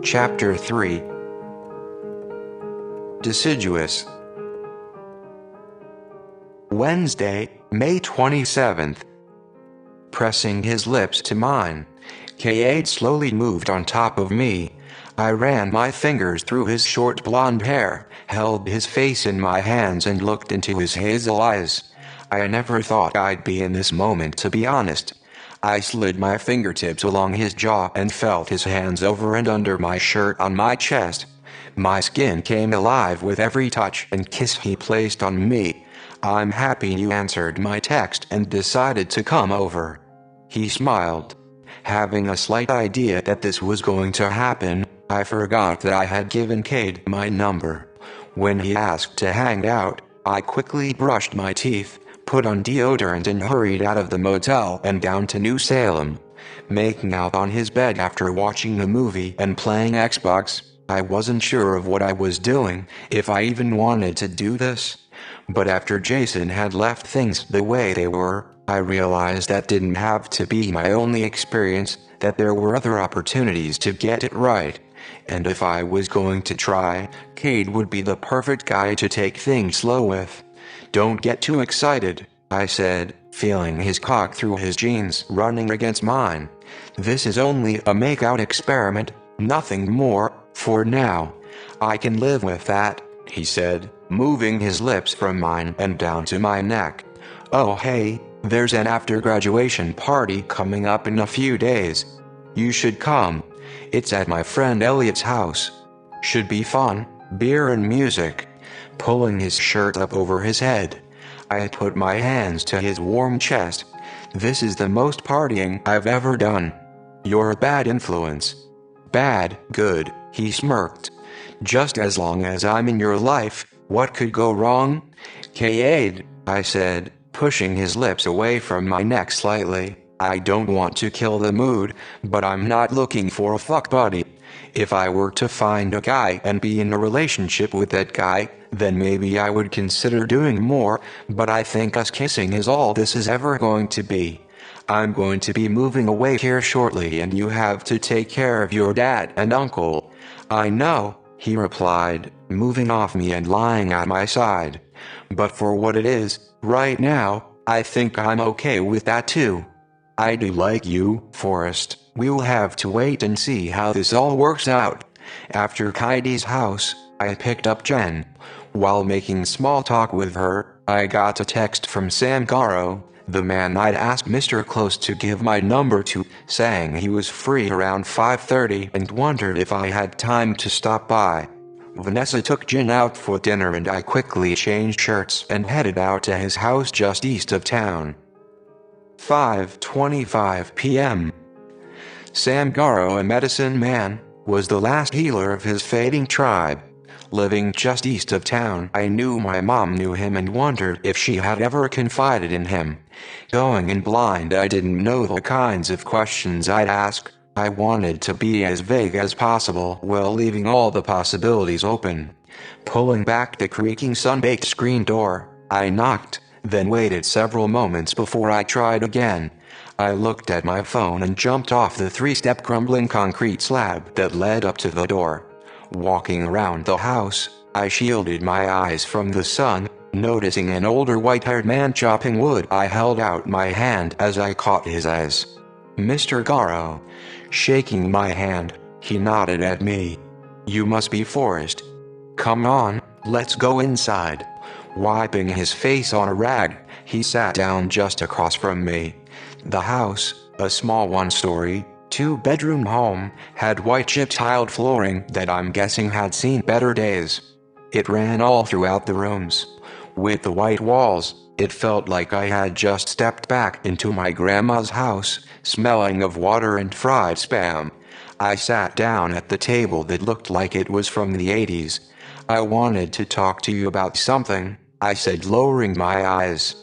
Chapter 3. Deciduous. Wednesday, May 27th. Pressing his lips to mine, Cade slowly moved on top of me. I ran my fingers through his short blonde hair, held his face in my hands and looked into his hazel eyes. I never thought I'd be in this moment, to be honest. I slid my fingertips along his jaw and felt his hands over and under my shirt on my chest. My skin came alive with every touch and kiss he placed on me. "I'm happy you answered my text and decided to come over." He smiled. Having a slight idea that this was going to happen, I forgot that I had given Cade my number. When he asked to hang out, I quickly brushed my teeth, put on deodorant and hurried out of the motel and down to New Salem. Making out on his bed after watching a movie and playing Xbox, I wasn't sure of what I was doing, if I even wanted to do this. But after Jason had left things the way they were, I realized that didn't have to be my only experience, that there were other opportunities to get it right. And if I was going to try, Cade would be the perfect guy to take things slow with. "Don't get too excited," I said, feeling his cock through his jeans running against mine. "This is only a make-out experiment, nothing more, for now." "I can live with that," he said, moving his lips from mine and down to my neck. "Oh hey, there's an after-graduation party coming up in a few days. You should come. It's at my friend Elliot's house. Should be fun, beer and music." Pulling his shirt up over his head, I put my hands to his warm chest. "This is the most partying I've ever done. You're a bad influence." "Bad, good," he smirked. "Just as long as I'm in your life, what could go wrong?" "Cade," I said, pushing his lips away from my neck slightly, "I don't want to kill the mood, but I'm not looking for a fuck buddy. If I were to find a guy and be in a relationship with that guy, then maybe I would consider doing more, but I think us kissing is all this is ever going to be. I'm going to be moving away here shortly and you have to take care of your dad and uncle." "I know," he replied, moving off me and lying at my side. "But for what it is, right now, I think I'm okay with that too. I do like you, Forrest. We'll have to wait and see how this all works out." After Kaidi's house, I picked up Jen. While making small talk with her, I got a text from Sam Garrow, the man I'd asked Mr. Close to give my number to, saying he was free around 5:30 and wondered if I had time to stop by. Vanessa took Jen out for dinner and I quickly changed shirts and headed out to his house just east of town. 5:25 p.m. Sam Garrow, a medicine man, was the last healer of his fading tribe. Living just east of town, I knew my mom knew him and wondered if she had ever confided in him. Going in blind, I didn't know the kinds of questions I'd ask. I wanted to be as vague as possible while leaving all the possibilities open. Pulling back the creaking sun-baked screen door, I knocked, then waited several moments before I tried again. I looked at my phone and jumped off the 3-step crumbling concrete slab that led up to the door. Walking around the house, I shielded my eyes from the sun, noticing an older white-haired man chopping wood. I held out my hand as I caught his eyes. "Mr. Garrow." Shaking my hand, he nodded at me. "You must be Forrest. Come on, let's go inside." Wiping his face on a rag, he sat down just across from me. The house, a small one-story, 2-bedroom home, had white chip-tiled flooring that I'm guessing had seen better days. It ran all throughout the rooms. With the white walls, it felt like I had just stepped back into my grandma's house, smelling of water and fried spam. I sat down at the table that looked like it was from the 80s. "I wanted to talk to you about something," I said, lowering my eyes.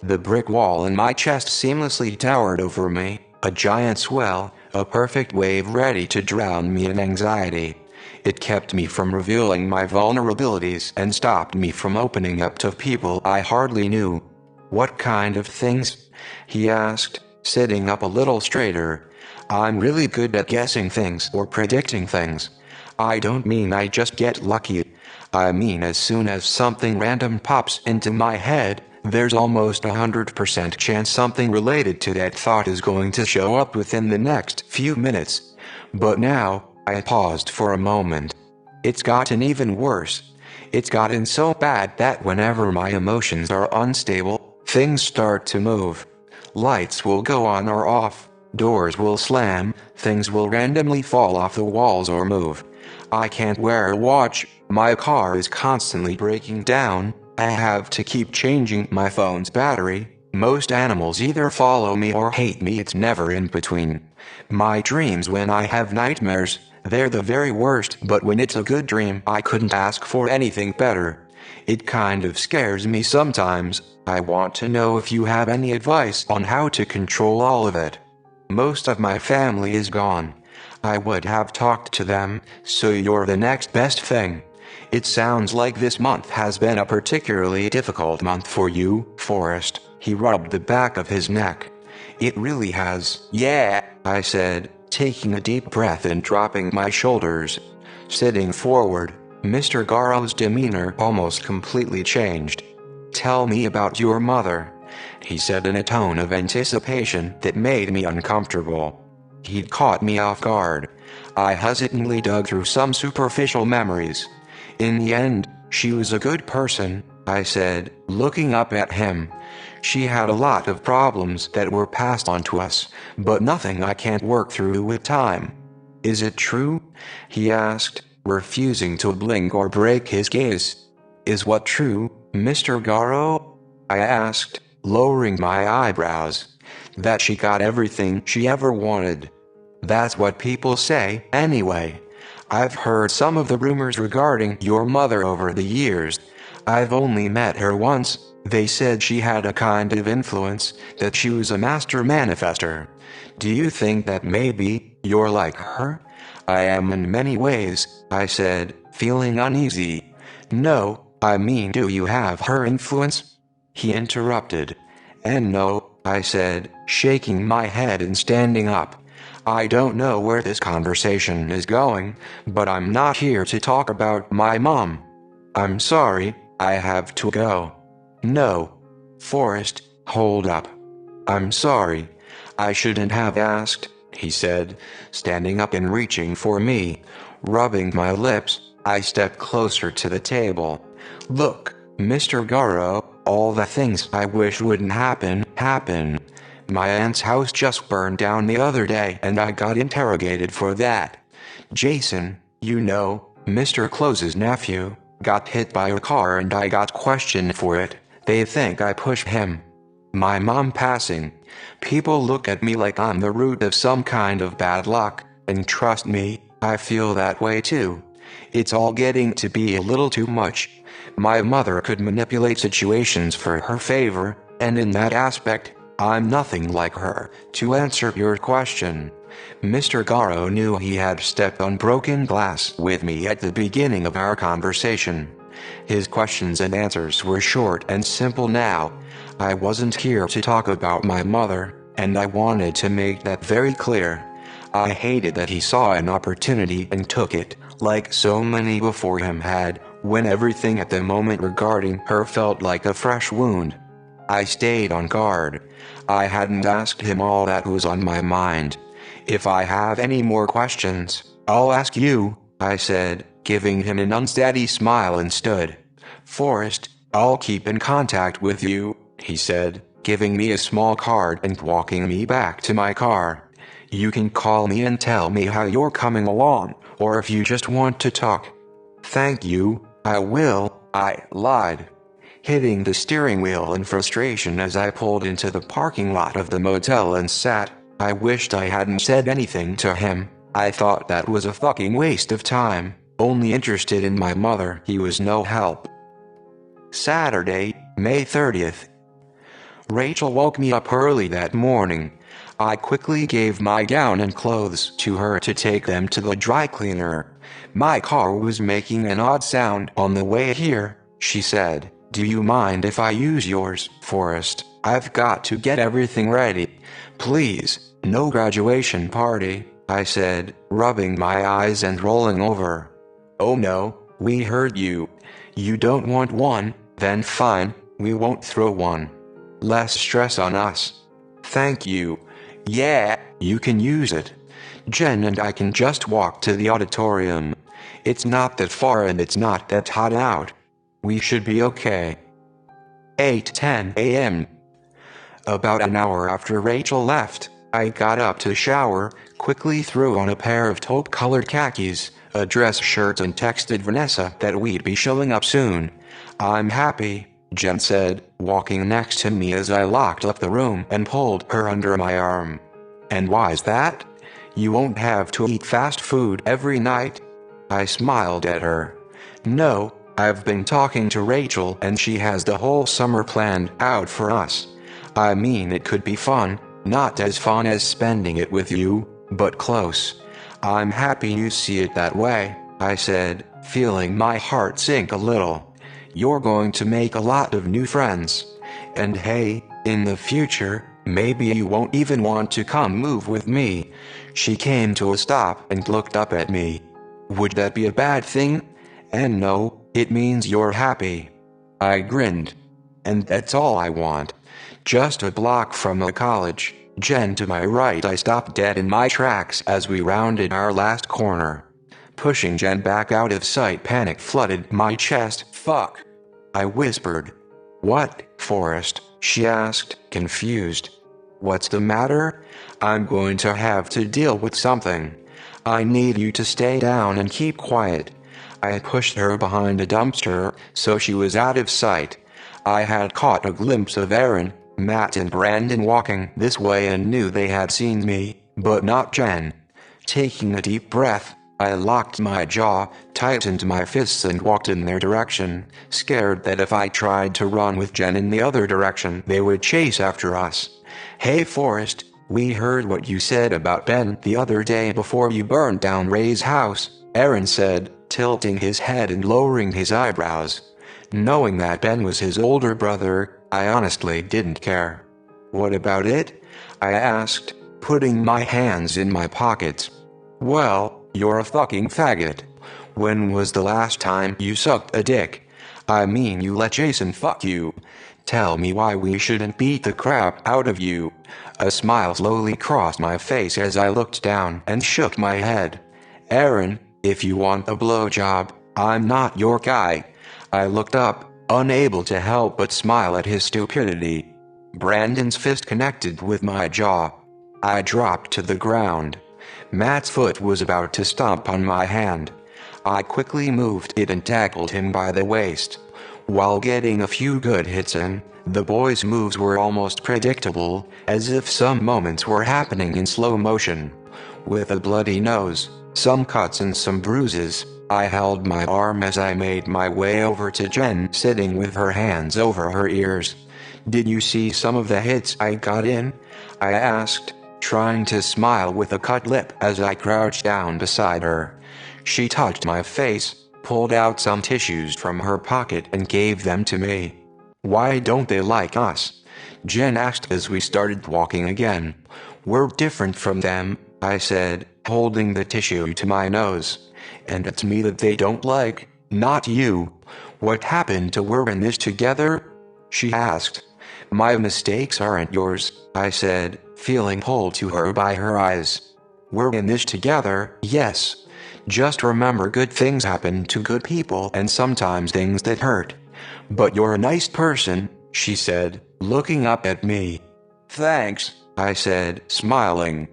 The brick wall in my chest seamlessly towered over me, a giant swell, a perfect wave ready to drown me in anxiety. It kept me from revealing my vulnerabilities and stopped me from opening up to people I hardly knew. "What kind of things?" he asked, sitting up a little straighter. I'm really good at guessing things or predicting things. I don't mean I just get lucky. I mean as soon as something random pops into my head, there's almost 100% chance something related to that thought is going to show up within the next few minutes. But now, I paused for a moment. It's gotten even worse. It's gotten so bad that whenever my emotions are unstable, things start to move. Lights will go on or off, doors will slam, things will randomly fall off the walls or move. I can't wear a watch, my car is constantly breaking down, I have to keep changing my phone's battery. Most animals either follow me or hate me, it's never in between. My dreams, when I have nightmares, they're the very worst, but when it's a good dream, I couldn't ask for anything better. It kind of scares me sometimes. I want to know if you have any advice on how to control all of it. Most of my family is gone. I would have talked to them, so you're the next best thing. It sounds like this month has been a particularly difficult month for you, Forrest. He rubbed the back of his neck. It really has. Yeah, I said, taking a deep breath and dropping my shoulders. Sitting forward, Mr. Garrow's demeanor almost completely changed. Tell me about your mother, he said in a tone of anticipation that made me uncomfortable. He'd caught me off guard. I hesitantly dug through some superficial memories. In the end, she was a good person, I said, looking up at him. She had a lot of problems that were passed on to us, but nothing I can't work through with time. Is it true? He asked, refusing to blink or break his gaze. Is what true, Mr. Garrow? I asked, lowering my eyebrows. That she got everything she ever wanted. That's what people say, anyway. I've heard some of the rumors regarding your mother over the years. I've only met her once. They said she had a kind of influence, that she was a master manifester. Do you think that maybe you're like her? I am in many ways, I said, feeling uneasy. No, I mean, do you have her influence? He interrupted. And no, I said, shaking my head and standing up. I don't know where this conversation is going, but I'm not here to talk about my mom. I'm sorry, I have to go. No. Forrest, hold up. I'm sorry. I shouldn't have asked, he said, standing up and reaching for me. Rubbing my lips, I stepped closer to the table. Look, Mr. Garrow, all the things I wish wouldn't happen, happen. My aunt's house just burned down the other day and I got interrogated for that. Jason, you know, Mr. Close's nephew, got hit by a car and I got questioned for it. They think I pushed him. My mom passing. People look at me like I'm the root of some kind of bad luck, and trust me, I feel that way too. It's all getting to be a little too much. My mother could manipulate situations for her favor, and in that aspect, I'm nothing like her. To answer your question, Mr. Garrow knew he had stepped on broken glass with me at the beginning of our conversation. His questions and answers were short and simple now. I wasn't here to talk about my mother, and I wanted to make that very clear. I hated that he saw an opportunity and took it, like so many before him had, when everything at the moment regarding her felt like a fresh wound. I stayed on guard. I hadn't asked him all that was on my mind. If I have any more questions, I'll ask you, I said, giving him an unsteady smile and stood. Forrest, I'll keep in contact with you, he said, giving me a small card and walking me back to my car. You can call me and tell me how you're coming along, or if you just want to talk. Thank you, I will, I lied. Hitting the steering wheel in frustration as I pulled into the parking lot of the motel and sat, I wished I hadn't said anything to him. I thought that was a fucking waste of time. Only interested in my mother, he was no help. Saturday, May 30th. Rachel woke me up early that morning. I quickly gave my gown and clothes to her to take them to the dry cleaner. My car was making an odd sound on the way here, she said. Do you mind if I use yours, Forrest? I've got to get everything ready. Please, No graduation party, I said, rubbing my eyes and rolling over. Oh no, we heard you. You don't want one, then fine, we won't throw one. Less stress on us. Thank you. Yeah, you can use it. Jen and I can just walk to the auditorium. It's not that far and it's not that hot out. We should be okay. 8:10 a.m. About an hour after Rachel left, I got up to shower, quickly threw on a pair of taupe-colored khakis, a dress shirt and texted Vanessa that we'd be showing up soon. I'm happy, Jen said, walking next to me as I locked up the room and pulled her under my arm. And why's that? You won't have to eat fast food every night? I smiled at her. No, I've been talking to Rachel and she has the whole summer planned out for us. I mean, it could be fun, not as fun as spending it with you, but close. I'm happy you see it that way, I said, feeling my heart sink a little. You're going to make a lot of new friends. And hey, in the future, maybe you won't even want to come move with me. She came to a stop and looked up at me. Would that be a bad thing? And no, it means you're happy. I grinned. And that's all I want. Just a block from a college. Jen to my right. I stopped dead in my tracks as we rounded our last corner. Pushing Jen back out of sight, panic flooded my chest. Fuck, I whispered. What, Forrest? She asked, confused. What's the matter? I'm going to have to deal with something. I need you to stay down and keep quiet. I pushed her behind a dumpster, so she was out of sight. I had caught a glimpse of Aaron, Matt and Brandon walking this way and knew they had seen me, but not Jen. Taking a deep breath, I locked my jaw, tightened my fists and walked in their direction, scared that if I tried to run with Jen in the other direction, they would chase after us. Hey Forrest, we heard what you said about Ben the other day before you burned down Ray's house, Aaron said, tilting his head and lowering his eyebrows. Knowing that Ben was his older brother, I honestly didn't care. What about it? I asked, putting my hands in my pockets. Well, you're a fucking faggot. When was the last time you sucked a dick? I mean, you let Jason fuck you. Tell me why we shouldn't beat the crap out of you. A smile slowly crossed my face as I looked down and shook my head. Aaron, if you want a blowjob, I'm not your guy. I looked up, unable to help but smile at his stupidity. Brandon's fist connected with my jaw. I dropped to the ground. Matt's foot was about to stomp on my hand. I quickly moved it and tackled him by the waist. While getting a few good hits in, the boys' moves were almost predictable, as if some moments were happening in slow motion. With a bloody nose, some cuts and some bruises, I held my arm as I made my way over to Jen sitting with her hands over her ears. Did you see some of the hits I got in? I asked, trying to smile with a cut lip as I crouched down beside her. She touched my face, pulled out some tissues from her pocket and gave them to me. Why don't they like us? Jen asked as we started walking again. We're different from them, I said, holding the tissue to my nose. And it's me that they don't like, not you. What happened to we're in this together? She asked. My mistakes aren't yours, I said, feeling pulled to her by her eyes. We're in this together, yes. Just remember, good things happen to good people and sometimes things that hurt. But you're a nice person, she said, looking up at me. Thanks, I said, smiling.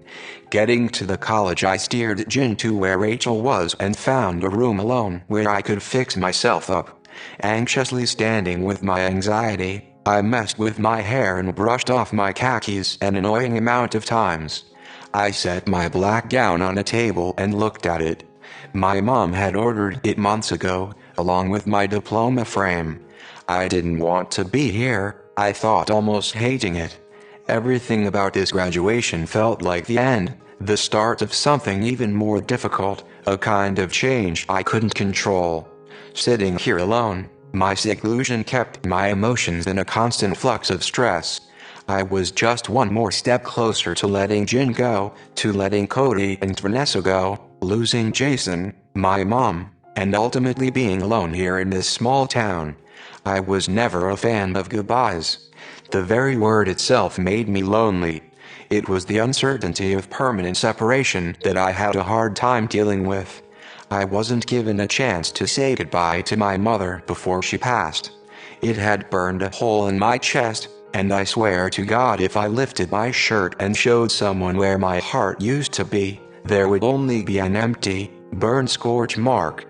Getting to the college, I steered Jen to where Rachel was and found a room alone where I could fix myself up. Anxiously standing with my anxiety, I messed with my hair and brushed off my khakis an annoying amount of times. I set my black gown on a table and looked at it. My mom had ordered it months ago, along with my diploma frame. I didn't want to be here, I thought, almost hating it. Everything about this graduation felt like the end, the start of something even more difficult, a kind of change I couldn't control. Sitting here alone, my seclusion kept my emotions in a constant flux of stress. I was just one more step closer to letting Jin go, to letting Cody and Vanessa go, losing Jason, my mom, and ultimately being alone here in this small town. I was never a fan of goodbyes. The very word itself made me lonely. It was the uncertainty of permanent separation that I had a hard time dealing with. I wasn't given a chance to say goodbye to my mother before she passed. It had burned a hole in my chest, and I swear to God if I lifted my shirt and showed someone where my heart used to be, there would only be an empty, burned scorch mark.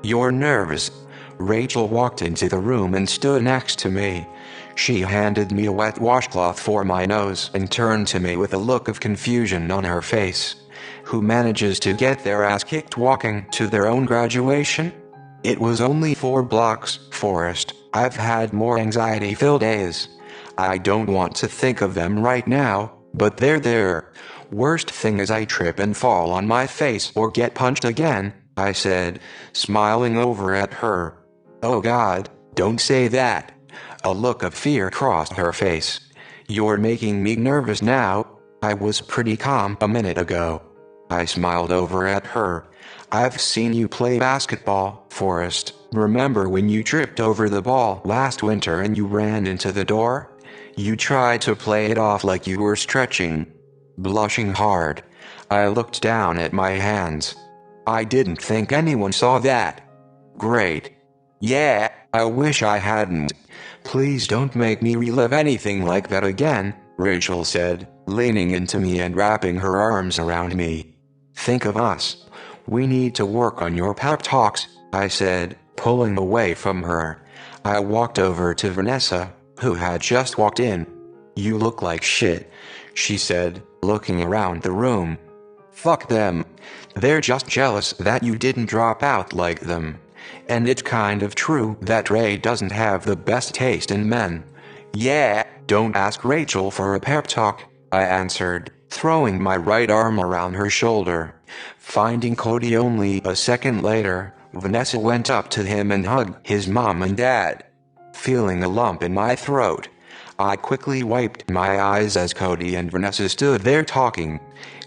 "You're nervous." Rachel walked into the room and stood next to me. She handed me a wet washcloth for my nose and turned to me with a look of confusion on her face. Who manages to get their ass kicked walking to their own graduation? It was only 4 blocks, Forrest. I've had more anxiety-filled days. I don't want to think of them right now, but they're there. Worst thing is I trip and fall on my face or get punched again, I said, smiling over at her. Oh God, don't say that. A look of fear crossed her face. You're making me nervous now. I was pretty calm a minute ago. I smiled over at her. I've seen you play basketball, Forrest. Remember when you tripped over the ball last winter and you ran into the door? You tried to play it off like you were stretching. Blushing hard, I looked down at my hands. I didn't think anyone saw that. Great. Yeah, I wish I hadn't. Please don't make me relive anything like that again, Rachel said, leaning into me and wrapping her arms around me. Think of us. We need to work on your pep talks, I said, pulling away from her. I walked over to Vanessa, who had just walked in. You look like shit, she said, looking around the room. Fuck them. They're just jealous that you didn't drop out like them. And it's kind of true that Ray doesn't have the best taste in men. Yeah, don't ask Rachel for a pep talk, I answered, throwing my right arm around her shoulder. Finding Cody only a second later, Vanessa went up to him and hugged his mom and dad. Feeling a lump in my throat, I quickly wiped my eyes as Cody and Vanessa stood there talking.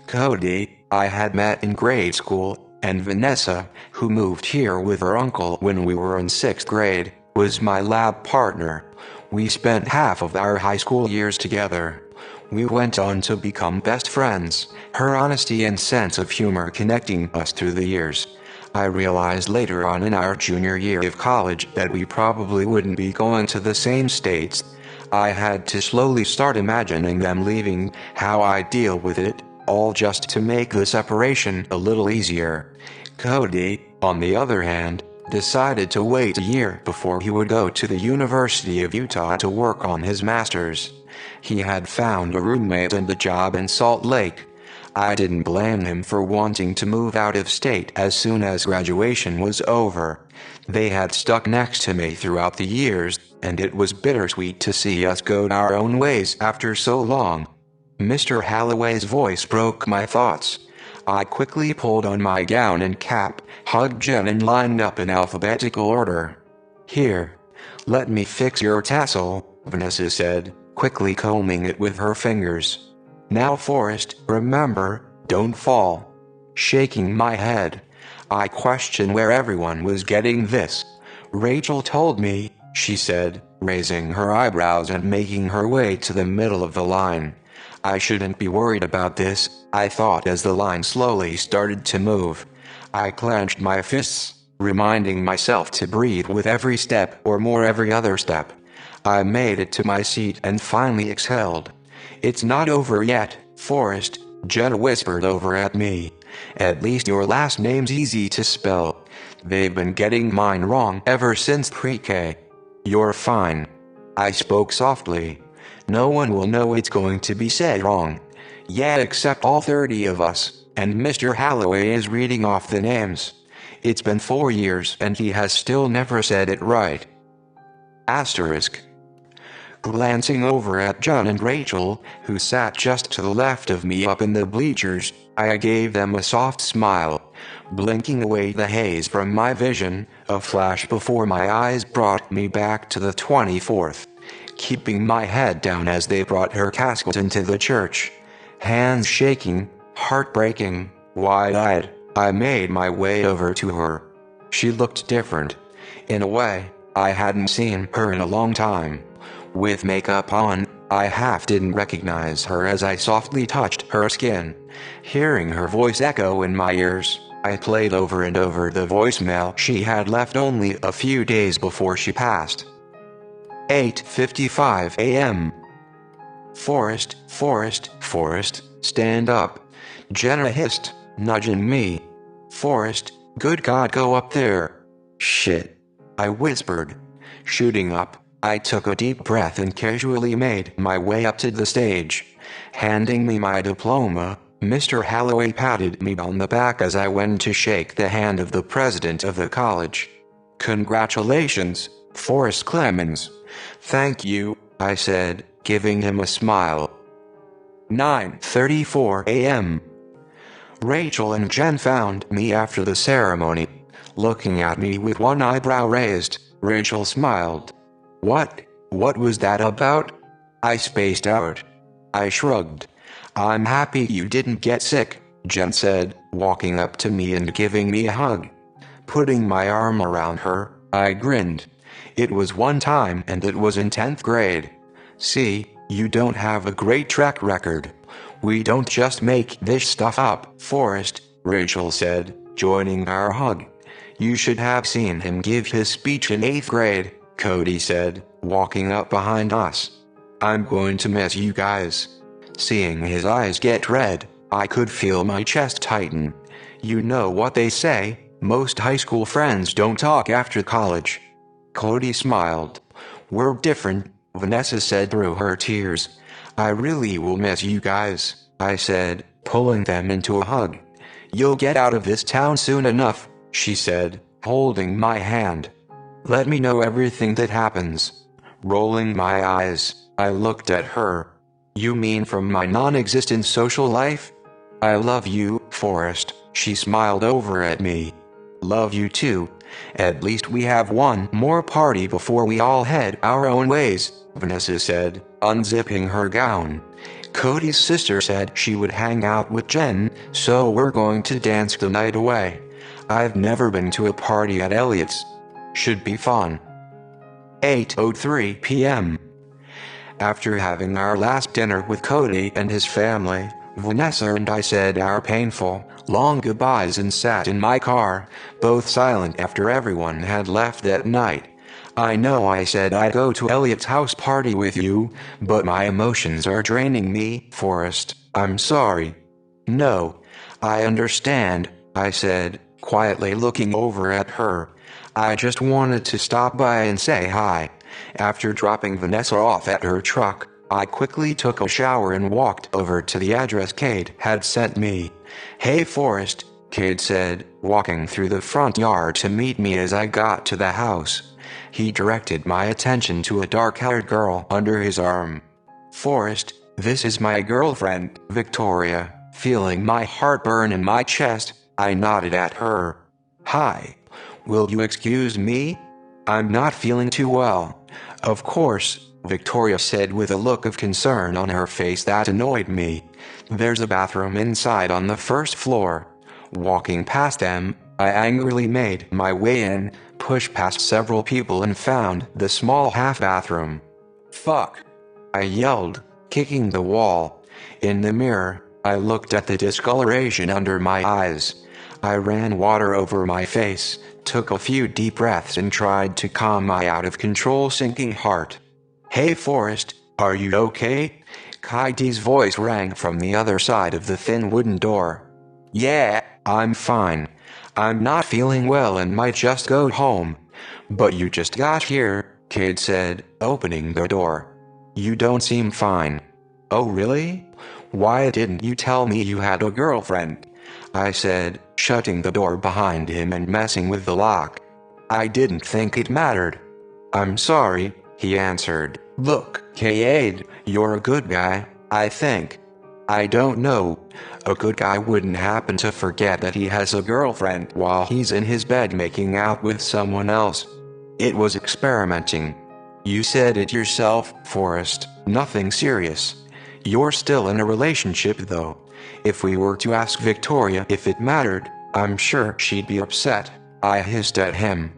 Cody, I had met in grade school, and Vanessa, who moved here with her uncle when we were in 6th grade, was my lab partner. We spent half of our high school years together. We went on to become best friends, her honesty and sense of humor connecting us through the years. I realized later on in our junior year of college that we probably wouldn't be going to the same states. I had to slowly start imagining them leaving, how I'd deal with it, all just to make the separation a little easier. Cody, on the other hand, decided to wait a year before he would go to the University of Utah to work on his master's. He had found a roommate and a job in Salt Lake. I didn't blame him for wanting to move out of state as soon as graduation was over. They had stuck next to me throughout the years, and it was bittersweet to see us go our own ways after so long. Mr. Holloway's voice broke my thoughts. I quickly pulled on my gown and cap, hugged Jen and lined up in alphabetical order. Here. Let me fix your tassel, Vanessa said, quickly combing it with her fingers. Now Forrest, remember, don't fall. Shaking my head, I questioned where everyone was getting this. Rachel told me, she said, raising her eyebrows and making her way to the middle of the line. I shouldn't be worried about this, I thought as the line slowly started to move. I clenched my fists, reminding myself to breathe with every step or more every other step. I made it to my seat and finally exhaled. It's not over yet, Forrest, Jenna whispered over at me. At least your last name's easy to spell. They've been getting mine wrong ever since pre-K. You're fine. I spoke softly. No one will know it's going to be said wrong. Yeah, except all 30 of us, and Mr. Holloway is reading off the names. It's been 4 years and he has still never said it right. Asterisk. Glancing over at John and Rachel, who sat just to the left of me up in the bleachers, I gave them a soft smile. Blinking away the haze from my vision, a flash before my eyes brought me back to the 24th. keeping my head down as they brought her casket into the church. Hands shaking, heart breaking, wide-eyed, I made my way over to her. She looked different. In a way, I hadn't seen her in a long time. With makeup on, I half didn't recognize her as I softly touched her skin. Hearing her voice echo in my ears, I played over and over the voicemail she had left only a few days before she passed. 8:55 a.m. Forrest, stand up. Jenna hissed, nudging me. Forrest, good God, go up there. Shit, I whispered. Shooting up, I took a deep breath and casually made my way up to the stage. Handing me my diploma, Mr. Holloway patted me on the back as I went to shake the hand of the president of the college. Congratulations, Forrest Clemens. Thank you, I said, giving him a smile. 9:34 a.m. Rachel and Jen found me after the ceremony. Looking at me with one eyebrow raised, Rachel smiled. What was that about? I spaced out. I shrugged. I'm happy you didn't get sick, Jen said, walking up to me and giving me a hug. Putting my arm around her, I grinned. It was one time and it was in 10th grade. See, you don't have a great track record. We don't just make this stuff up, Forrest, Rachel said, joining our hug. You should have seen him give his speech in 8th grade, Cody said, walking up behind us. I'm going to miss you guys. Seeing his eyes get red, I could feel my chest tighten. You know what they say, most high school friends don't talk after college. Cody smiled. We're different, Vanessa said through her tears. I really will miss you guys, I said, pulling them into a hug. You'll get out of this town soon enough, she said, holding my hand. Let me know everything that happens. Rolling my eyes, I looked at her. You mean from my non-existent social life? I love you, Forrest, she smiled over at me. Love you too. At least we have one more party before we all head our own ways, Vanessa said, unzipping her gown. Cody's sister said she would hang out with Jen, so we're going to dance the night away. I've never been to a party at Elliott's. Should be fun. 8:03 p.m. After having our last dinner with Cody and his family, Vanessa and I said our painful, long goodbyes and sat in my car, both silent after everyone had left that night. I know I said I'd go to Elliot's house party with you, but my emotions are draining me, Forrest. I'm sorry. No, I understand, I said, quietly looking over at her. I just wanted to stop by and say hi. After dropping Vanessa off at her truck, I quickly took a shower and walked over to the address Cade had sent me. Hey Forrest, Cade said, walking through the front yard to meet me as I got to the house. He directed my attention to a dark-haired girl under his arm. Forrest, this is my girlfriend, Victoria. Feeling my heart burn in my chest, I nodded at her. Hi. Will you excuse me? I'm not feeling too well. Of course, Victoria said with a look of concern on her face that annoyed me. There's a bathroom inside on the first floor. Walking past them, I angrily made my way in, pushed past several people and found the small half-bathroom. Fuck! I yelled, kicking the wall. In the mirror, I looked at the discoloration under my eyes. I ran water over my face, took a few deep breaths and tried to calm my out-of-control sinking heart. Hey Forrest, are you okay? Kaidi's voice rang from the other side of the thin wooden door. Yeah, I'm fine. I'm not feeling well and might just go home. But you just got here, Cade said, opening the door. You don't seem fine. Oh really? Why didn't you tell me you had a girlfriend? I said, shutting the door behind him and messing with the lock. I didn't think it mattered. I'm sorry, he answered. Look, Cade, you're a good guy, I think. I don't know. A good guy wouldn't happen to forget that he has a girlfriend while he's in his bed making out with someone else. It was experimenting. You said it yourself, Forrest, nothing serious. You're still in a relationship though. If we were to ask Victoria if it mattered, I'm sure she'd be upset. I hissed at him.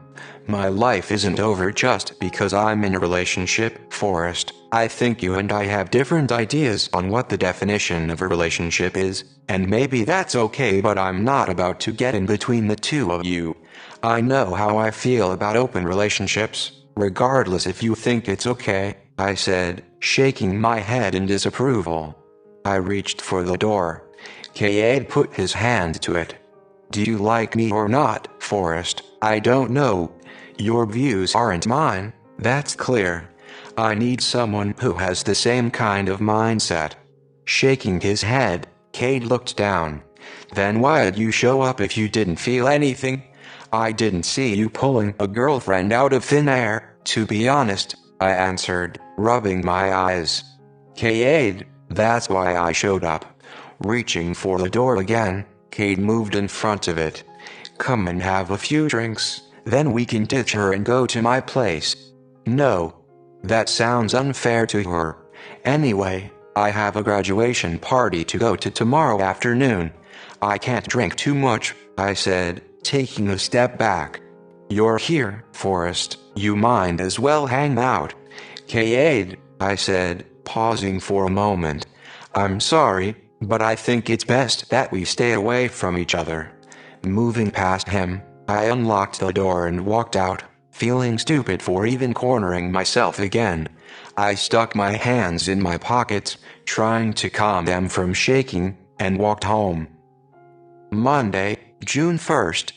My life isn't over just because I'm in a relationship, Forrest. I think you and I have different ideas on what the definition of a relationship is, and maybe that's okay, but I'm not about to get in between the two of you. I know how I feel about open relationships, regardless if you think it's okay, I said, shaking my head in disapproval. I reached for the door. Cade put his hand to it. Do you like me or not, Forrest? I don't know. Your views aren't mine, that's clear. I need someone who has the same kind of mindset. Shaking his head, Cade looked down. Then why'd you show up if you didn't feel anything? I didn't see you pulling a girlfriend out of thin air, to be honest, I answered, rubbing my eyes. Cade, that's why I showed up. Reaching for the door again, Cade moved in front of it. Come and have a few drinks, then we can ditch her and go to my place. No. That sounds unfair to her. Anyway, I have a graduation party to go to tomorrow afternoon. I can't drink too much, I said, taking a step back. You're here, Forrest, you might as well hang out. Cade, I said, pausing for a moment. I'm sorry, but I think it's best that we stay away from each other. Moving past him, I unlocked the door and walked out, feeling stupid for even cornering myself again. I stuck my hands in my pockets, trying to calm them from shaking, and walked home. Monday, June 1st.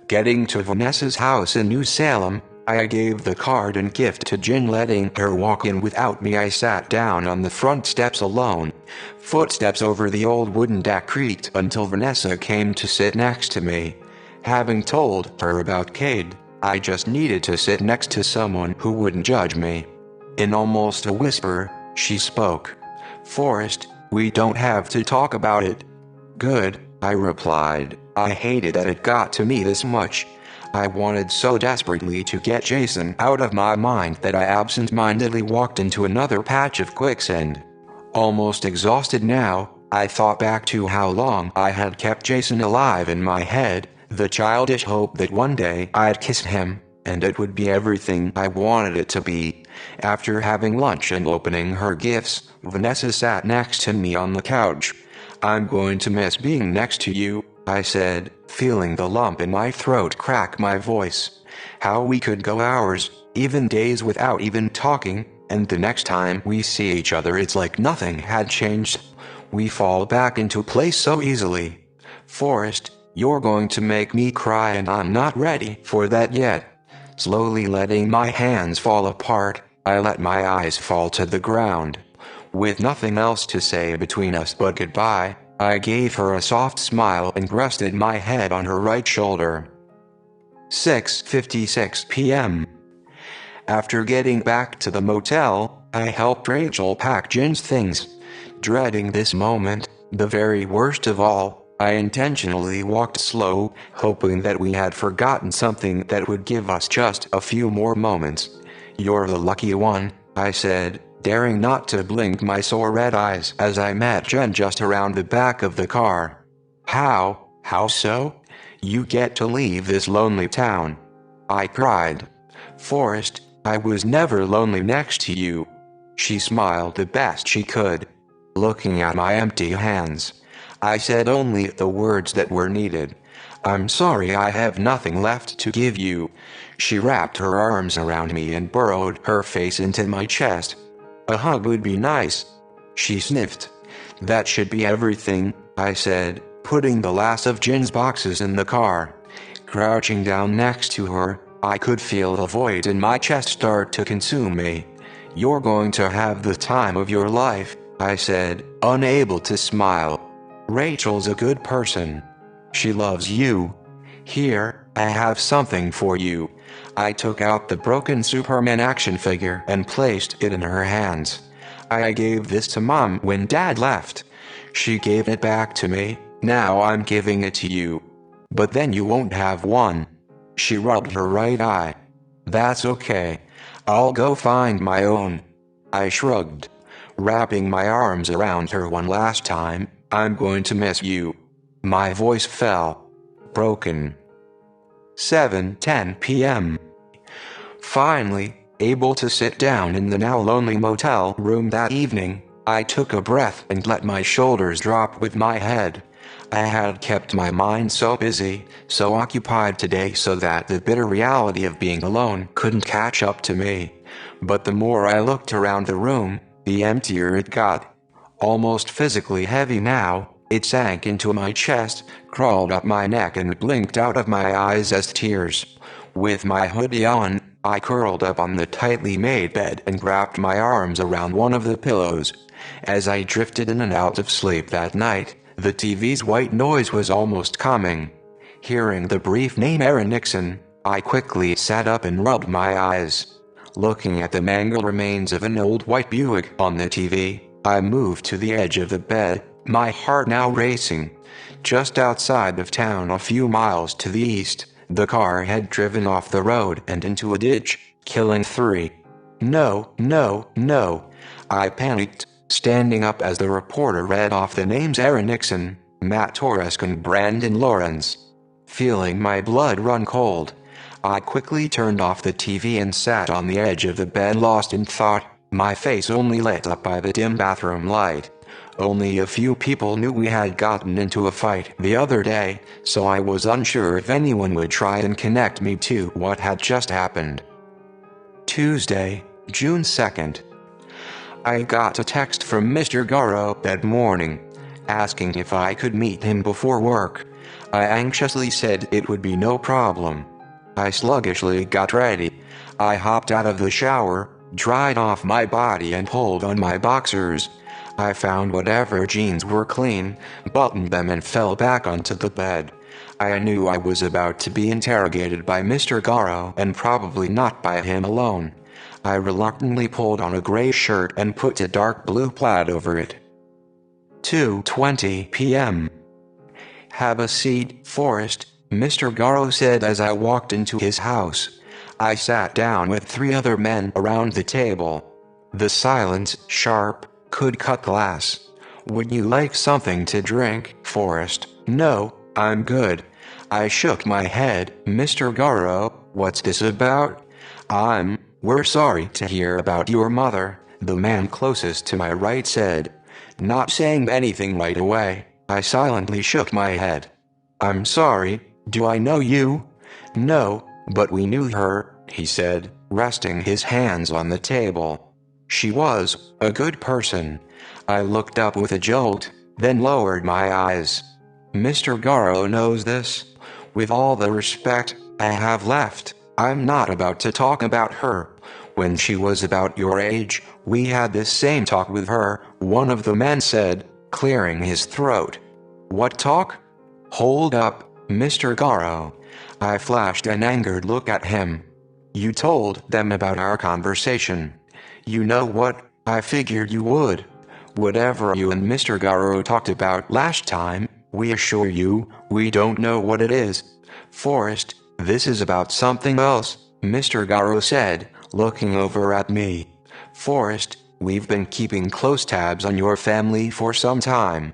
Getting to Vanessa's house in New Salem, I gave the card and gift to Jen, letting her walk in without me. I sat down on the front steps alone. Footsteps over the old wooden deck creaked until Vanessa came to sit next to me. Having told her about Cade, I just needed to sit next to someone who wouldn't judge me. In almost a whisper, she spoke. Forrest, we don't have to talk about it. Good, I replied. I hated that it got to me this much. I wanted so desperately to get Jason out of my mind that I absent-mindedly walked into another patch of quicksand. Almost exhausted now, I thought back to how long I had kept Jason alive in my head, the childish hope that one day I'd kiss him, and it would be everything I wanted it to be. After having lunch and opening her gifts, Vanessa sat next to me on the couch. I'm going to miss being next to you, I said, feeling the lump in my throat crack my voice. How we could go hours, even days without even talking, and the next time we see each other it's like nothing had changed. We fall back into place so easily. Forrest, you're going to make me cry and I'm not ready for that yet. Slowly letting my hands fall apart, I let my eyes fall to the ground. With nothing else to say between us but goodbye, I gave her a soft smile and rested my head on her right shoulder. 6:56 p.m. After getting back to the motel, I helped Rachel pack Jen's things. Dreading this moment, the very worst of all, I intentionally walked slow, hoping that we had forgotten something that would give us just a few more moments. You're the lucky one, I said, daring not to blink my sore red eyes as I met Jen just around the back of the car. How so? You get to leave this lonely town. I cried. Forrest, I was never lonely next to you. She smiled the best she could, looking at my empty hands. I said only the words that were needed. I'm sorry I have nothing left to give you. She wrapped her arms around me and burrowed her face into my chest. A hug would be nice. She sniffed. That should be everything, I said, putting the last of Jen's boxes in the car. Crouching down next to her, I could feel the void in my chest start to consume me. You're going to have the time of your life, I said, unable to smile. Rachel's a good person. She loves you. Here, I have something for you. I took out the broken Superman action figure and placed it in her hands. I gave this to Mom when Dad left. She gave it back to me, now I'm giving it to you. But then you won't have one. She rubbed her right eye. That's okay. I'll go find my own. I shrugged, wrapping my arms around her one last time. I'm going to miss you. My voice fell, broken. 7:10 p.m. Finally, able to sit down in the now lonely motel room that evening, I took a breath and let my shoulders drop with my head. I had kept my mind so busy, so occupied today so that the bitter reality of being alone couldn't catch up to me. But the more I looked around the room, the emptier it got. Almost physically heavy now, it sank into my chest, crawled up my neck and blinked out of my eyes as tears. With my hoodie on, I curled up on the tightly made bed and wrapped my arms around one of the pillows. As I drifted in and out of sleep that night, the TV's white noise was almost coming. Hearing the brief name Aaron Nixon, I quickly sat up and rubbed my eyes. Looking at the mangled remains of an old white Buick on the TV, I moved to the edge of the bed, my heart now racing. Just outside of town a few miles to the east, the car had driven off the road and into a ditch, killing 3. No, no, no. I panicked, standing up as the reporter read off the names Aaron Nixon, Matt Torres and Brandon Lawrence. Feeling my blood run cold, I quickly turned off the TV and sat on the edge of the bed lost in thought, my face only lit up by the dim bathroom light. Only a few people knew we had gotten into a fight the other day, so I was unsure if anyone would try and connect me to what had just happened. Tuesday, June 2nd. I got a text from Mr. Garrow that morning, asking if I could meet him before work. I anxiously said it would be no problem. I sluggishly got ready. I hopped out of the shower, dried off my body and pulled on my boxers. I found whatever jeans were clean, buttoned them and fell back onto the bed. I knew I was about to be interrogated by Mr. Garrow and probably not by him alone. I reluctantly pulled on a gray shirt and put a dark blue plaid over it. 2:20 p.m. Have a seat, Forrest, Mr. Garrow said as I walked into his house. I sat down with 3 other men around the table. The silence, sharp, could cut glass. Would you like something to drink, Forrest? No, I'm good. I shook my head. Mr. Garrow, what's this about? We're sorry to hear about your mother, the man closest to my right said. Not saying anything right away, I silently shook my head. I'm sorry, do I know you? No, but we knew her, he said, resting his hands on the table. She was a good person. I looked up with a jolt, then lowered my eyes. Mr. Garrow knows this. With all the respect I have left, I'm not about to talk about her. When she was about your age, we had this same talk with her, one of the men said, clearing his throat. What talk? Hold up, Mr. Garrow. I flashed an angered look at him. You told them about our conversation. You know what, I figured you would. Whatever you and Mr. Garrow talked about last time, we assure you, we don't know what it is. Forrest, this is about something else, Mr. Garrow said, looking over at me. Forrest, we've been keeping close tabs on your family for some time.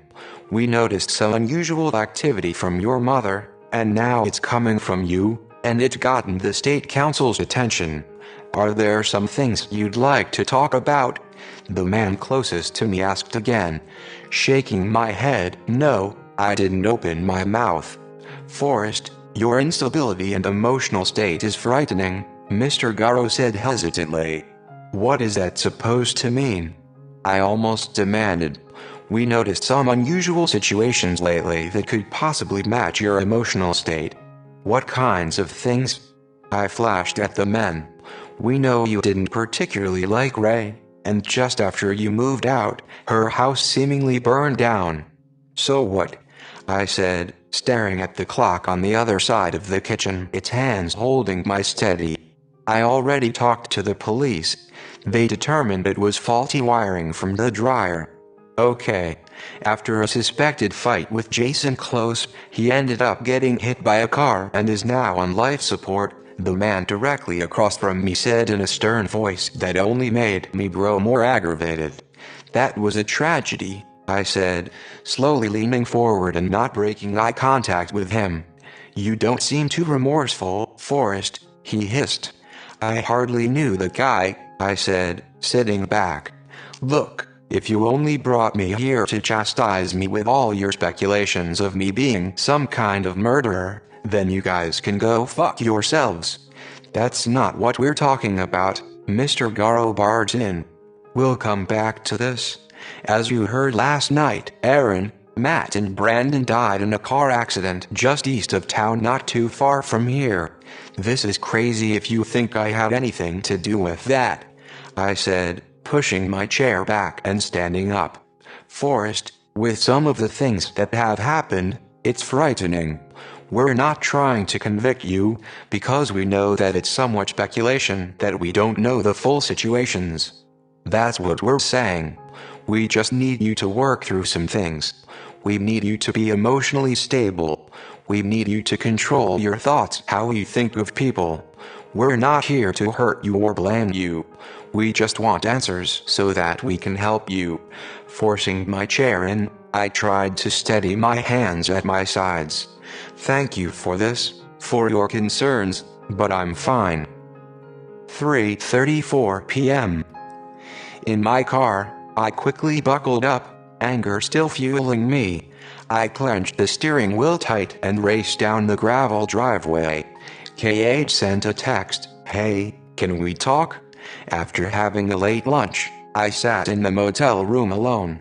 We noticed some unusual activity from your mother, and now it's coming from you, and it's gotten the state council's attention. Are there some things you'd like to talk about? The man closest to me asked again, shaking my head. No, I didn't open my mouth. Forrest, your instability and emotional state is frightening, Mr. Garrow said hesitantly. What is that supposed to mean? I almost demanded. We noticed some unusual situations lately that could possibly match your emotional state. What kinds of things? I flashed at the men. We know you didn't particularly like Ray, and just after you moved out, her house seemingly burned down. So what? I said, staring at the clock on the other side of the kitchen, its hands holding my steady. I already talked to the police. They determined it was faulty wiring from the dryer. Okay. After a suspected fight with Jason Close, he ended up getting hit by a car and is now on life support. The man directly across from me said in a stern voice that only made me grow more aggravated. "That was a tragedy," I said, slowly leaning forward and not breaking eye contact with him. "You don't seem too remorseful, Forrest," he hissed. "I hardly knew the guy," I said, sitting back. "Look, if you only brought me here to chastise me with all your speculations of me being some kind of murderer, then you guys can go fuck yourselves. That's not what we're talking about," Mr. Garrow barged in. "We'll come back to this. As you heard last night, Aaron, Matt and Brandon died in a car accident just east of town not too far from here. This is crazy if you think I had anything to do with that," I said, pushing my chair back and standing up. "Forrest, with some of the things that have happened, it's frightening. We're not trying to convict you, because we know that it's somewhat speculation that we don't know the full situations. That's what we're saying. We just need you to work through some things. We need you to be emotionally stable. We need you to control your thoughts, how you think of people. We're not here to hurt you or blame you. We just want answers so that we can help you." Forcing my chair in, I tried to steady my hands at my sides. "Thank you for this, for your concerns, but I'm fine." 3:34 p.m. In my car, I quickly buckled up, anger still fueling me. I clenched the steering wheel tight and raced down the gravel driveway. KH sent a text, "Hey, can we talk?" After having a late lunch, I sat in the motel room alone.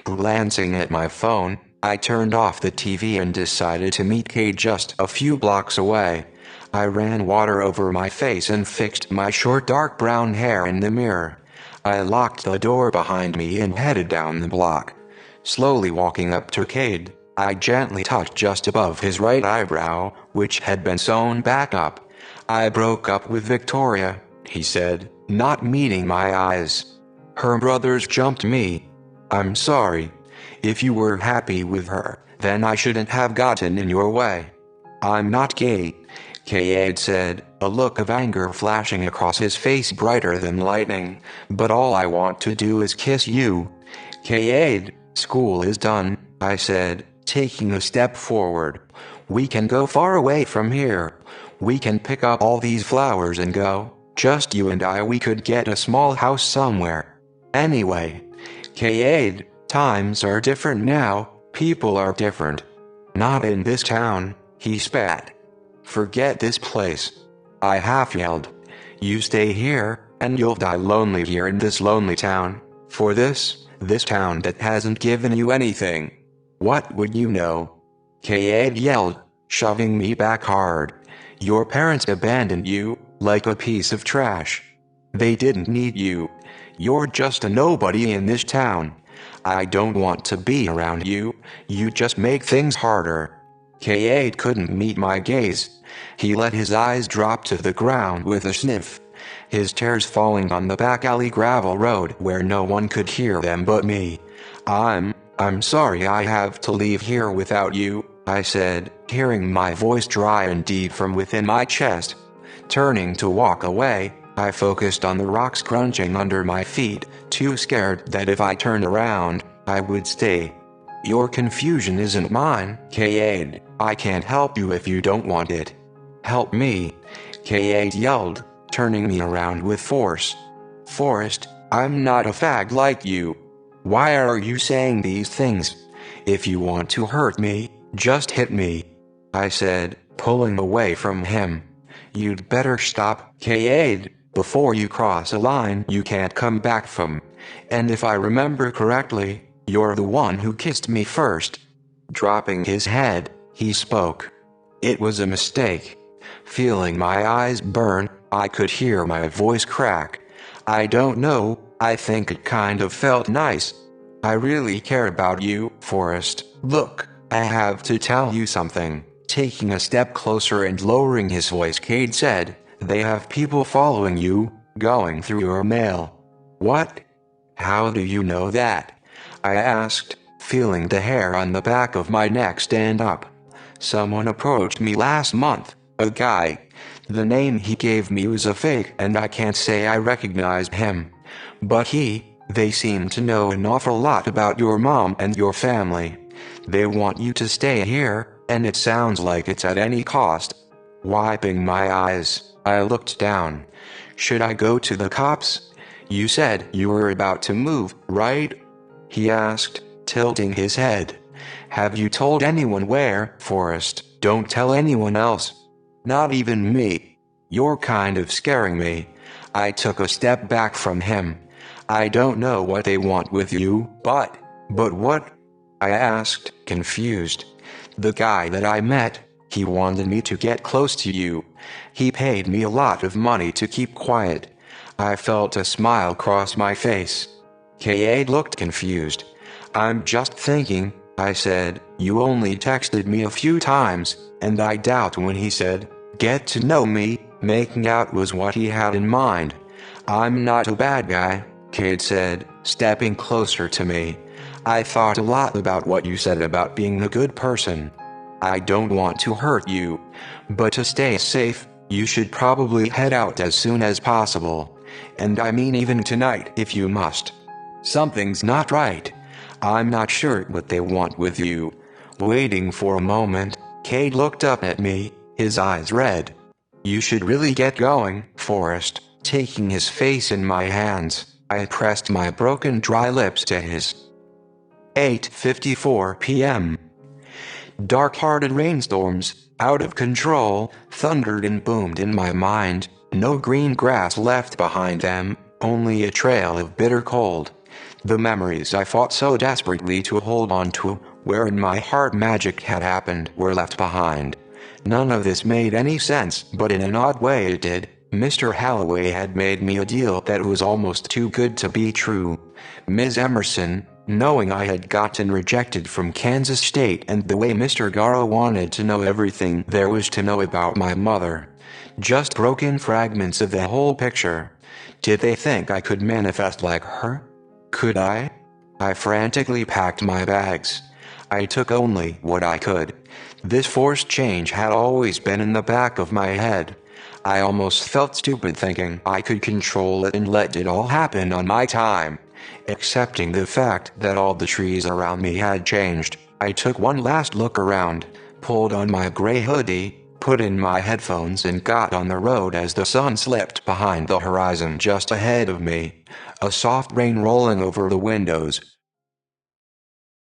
Glancing at my phone, I turned off the TV and decided to meet Kay just a few blocks away. I ran water over my face and fixed my short dark brown hair in the mirror. I locked the door behind me and headed down the block. Slowly walking up to Cade, I gently touched just above his right eyebrow, which had been sewn back up. "I broke up with Victoria," he said, not meeting my eyes. "Her brothers jumped me. I'm sorry. If you were happy with her, then I shouldn't have gotten in your way." "I'm not gay," Cade said, a look of anger flashing across his face brighter than lightning. "But all I want to do is kiss you." "Cade, school is done," I said, taking a step forward. "We can go far away from here. We can pick up all these flowers and go. Just you and I. We could get a small house somewhere. Anyway, Cade, times are different now, people are different. Not in this town," he spat. "Forget this place." I half yelled. "You stay here, and you'll die lonely here in this lonely town. For this town that hasn't given you anything. What would you know?" Cade yelled, shoving me back hard. "Your parents abandoned you, like a piece of trash. They didn't need you. You're just a nobody in this town. I don't want to be around you. You just make things harder." Cade couldn't meet my gaze. He let his eyes drop to the ground with a sniff, his tears falling on the back alley gravel road where no one could hear them but me. I'm sorry I have to leave here without you," I said, hearing my voice dry and deep from within my chest. Turning to walk away, I focused on the rocks crunching under my feet, too scared that if I turned around, I would stay. "Your confusion isn't mine, Cade. I can't help you if you don't want it." "Help me," Cade yelled, turning me around with force. "Forrest, I'm not a fag like you. Why are you saying these things? If you want to hurt me, just hit me," I said, pulling away from him. "You'd better stop, Cade, before you cross a line you can't come back from. And if I remember correctly, you're the one who kissed me first." Dropping his head, he spoke. "It was a mistake." Feeling my eyes burn, I could hear my voice crack. "I don't know, I think it kind of felt nice. I really care about you, Forrest. Look, I have to tell you something." Taking a step closer and lowering his voice, Cade said, "They have people following you, going through your mail." "What? How do you know that?" I asked, feeling the hair on the back of my neck stand up. "Someone approached me last month, a guy. The name he gave me was a fake, and I can't say I recognized him. But they seem to know an awful lot about your mom and your family. They want you to stay here, and it sounds like it's at any cost. Wiping my eyes, I looked down. Should I go to the cops? You said you were about to move, right? He asked, tilting his head. Have you told anyone where, Forrest? Don't tell anyone else. Not even me. You're kind of scaring me. I took a step back from him. I don't know what they want with you, but what? I asked, confused. The guy that I met, he wanted me to get close to you. He paid me a lot of money to keep quiet. I felt a smile cross my face. K.A. looked confused. I'm just thinking, I said. You only texted me a few times, and I doubt when he said, get to know me, making out was what he had in mind. I'm not a bad guy, Cade said, stepping closer to me. I thought a lot about what you said about being a good person. I don't want to hurt you, but to stay safe, you should probably head out as soon as possible. And I mean even tonight if you must. Something's not right. I'm not sure what they want with you. Waiting for a moment, Cade looked up at me, his eyes red. You should really get going, Forrest. Taking his face in my hands, I pressed my broken dry lips to his. 8:54 p.m. Dark-hearted rainstorms, out of control, thundered and boomed in my mind. No green grass left behind them, only a trail of bitter cold. The memories I fought so desperately to hold on to, where in my heart magic had happened, were left behind. None of this made any sense, but in an odd way it did. Mr. Holloway had made me a deal that was almost too good to be true. Ms. Emerson, knowing I had gotten rejected from Kansas State, and the way Mr. Garrow wanted to know everything there was to know about my mother. Just broken fragments of the whole picture. Did they think I could manifest like her? Could I? I frantically packed my bags. I took only what I could. This forced change had always been in the back of my head. I almost felt stupid thinking I could control it and let it all happen on my time. Accepting the fact that all the trees around me had changed, I took one last look around, pulled on my gray hoodie, put in my headphones and got on the road as the sun slipped behind the horizon just ahead of me. A soft rain rolling over the windows,